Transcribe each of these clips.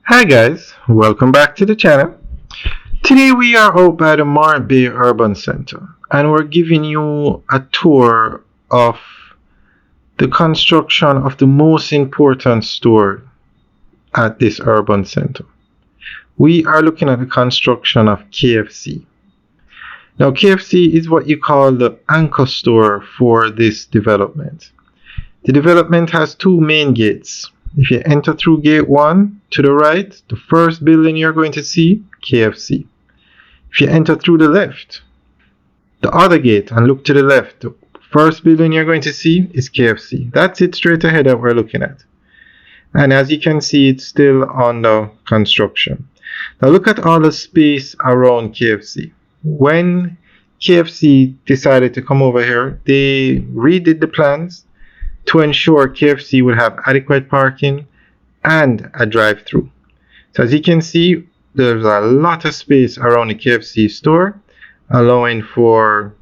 Hi guys, welcome back to the channel. Today we are out by the Morant Bay Urban Center and we're giving you a tour of the construction of the most important store at this urban center. We are looking at the construction of KFC. Now KFC is what you call the anchor store for this development. The development has two main gates. If you enter through gate 1 to the right, the first building you're going to see, KFC. If you enter through the left, the other gate, and look to the left, the first building you're going to see is KFC. That's it straight ahead that we're looking at. And as you can see, it's still under construction. Now look at all the space around KFC. When KFC decided to come over here, they redid the plans to ensure KFC will have adequate parking and a drive-through. So as you can see, there's a lot of space around the KFC store, allowing for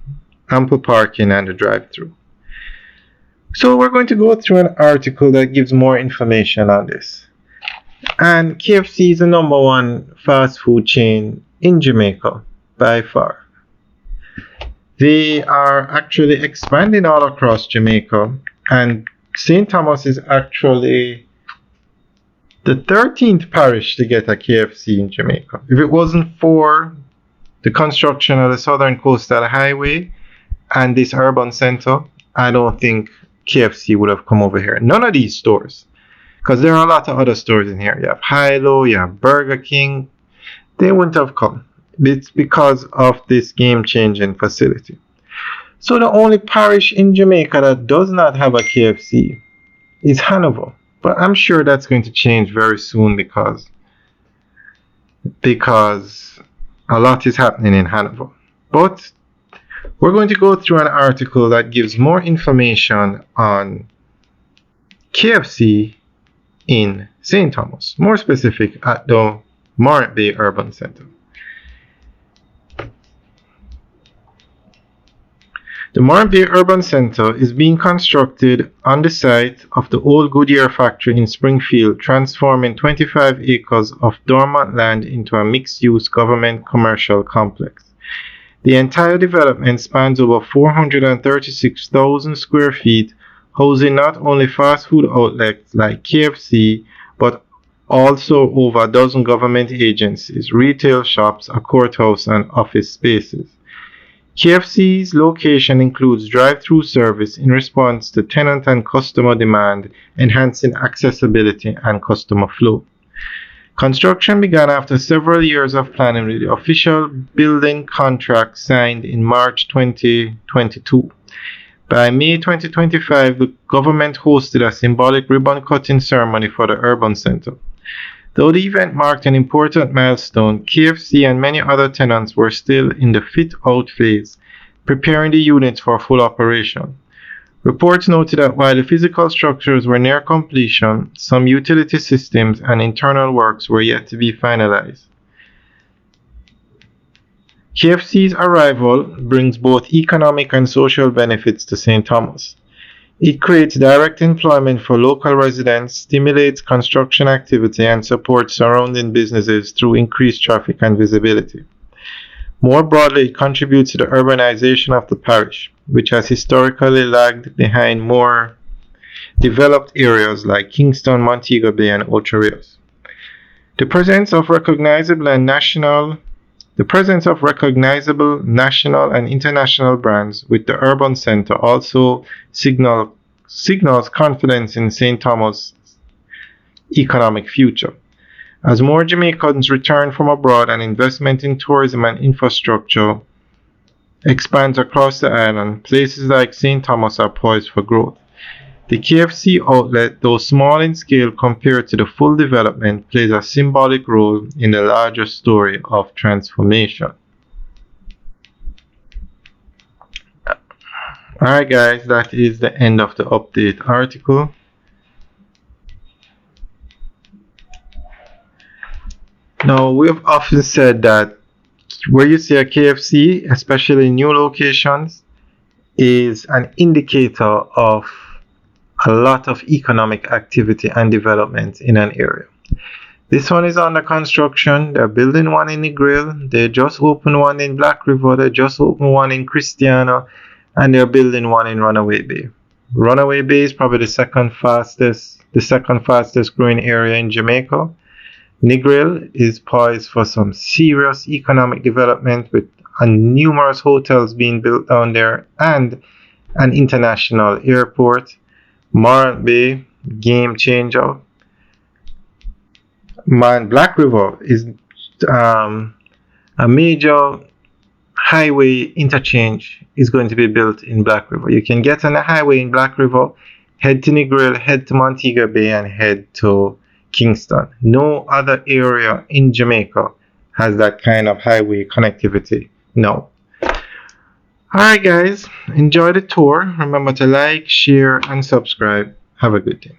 ample parking and a drive-through. So we're going to go through an article that gives more information on this. And KFC is the number one fast food chain in Jamaica by far. They are actually expanding all across Jamaica, and St. Thomas is actually the 13th parish to get a KFC in Jamaica. If it wasn't for the construction of the Southern Coastal Highway and this urban center, I don't think KFC would have come over here. None of these stores, because there are a lot of other stores in here. You have Hilo, you have Burger King. They wouldn't have come. It's because of this game-changing facility. So the only parish in Jamaica that does not have a KFC is Hanover. But I'm sure that's going to change very soon because a lot is happening in Hanover. But we're going to go through an article that gives more information on KFC in St. Thomas, more specific at the Morant Bay Urban Center. The Morant Bay Urban Center is being constructed on the site of the old Goodyear factory in Springfield, transforming 25 acres of dormant land into a mixed-use government commercial complex. The entire development spans over 436,000 square feet, housing not only fast food outlets like KFC, but also over a dozen government agencies, retail shops, a courthouse, and office spaces. KFC's location includes drive-through service in response to tenant and customer demand, enhancing accessibility and customer flow. Construction began after several years of planning, with the official building contract signed in March 2022. By May 2025, the government hosted a symbolic ribbon-cutting ceremony for the urban center. Though the event marked an important milestone, KFC and many other tenants were still in the fit-out phase, preparing the units for full operation. Reports noted that while the physical structures were near completion, some utility systems and internal works were yet to be finalized. KFC's arrival brings both economic and social benefits to St. Thomas. It creates direct employment for local residents, stimulates construction activity, and supports surrounding businesses through increased traffic and visibility. More broadly, it contributes to the urbanization of the parish, which has historically lagged behind more developed areas like Kingston, Montego Bay, and Ocho Rios. The presence of recognizable national and international brands with the urban center also signals confidence in St. Thomas' economic future. As more Jamaicans return from abroad and investment in tourism and infrastructure expands across the island, places like St. Thomas are poised for growth. The KFC outlet, though small in scale compared to the full development, plays a symbolic role in the larger story of transformation. Alright guys, that is the end of the update article. Now, we have often said that where you see a KFC, especially in new locations, is an indicator of a lot of economic activity and development in an area. This one is under construction. They're building one in Negril. They just opened one in Black River. They just opened one in Christiana. And they're building one in Runaway Bay. Runaway Bay is probably the second fastest growing area in Jamaica. Negril is poised for some serious economic development with numerous hotels being built down there and an international airport. Morant Bay, game changer. Black River is a major highway interchange is going to be built in Black River. You can get on a highway in Black River, head to Negril, head to Montego Bay, and head to Kingston. No other area in Jamaica has that kind of highway connectivity. No. Alright guys, enjoy the tour. Remember to like, share, and subscribe. Have a good day.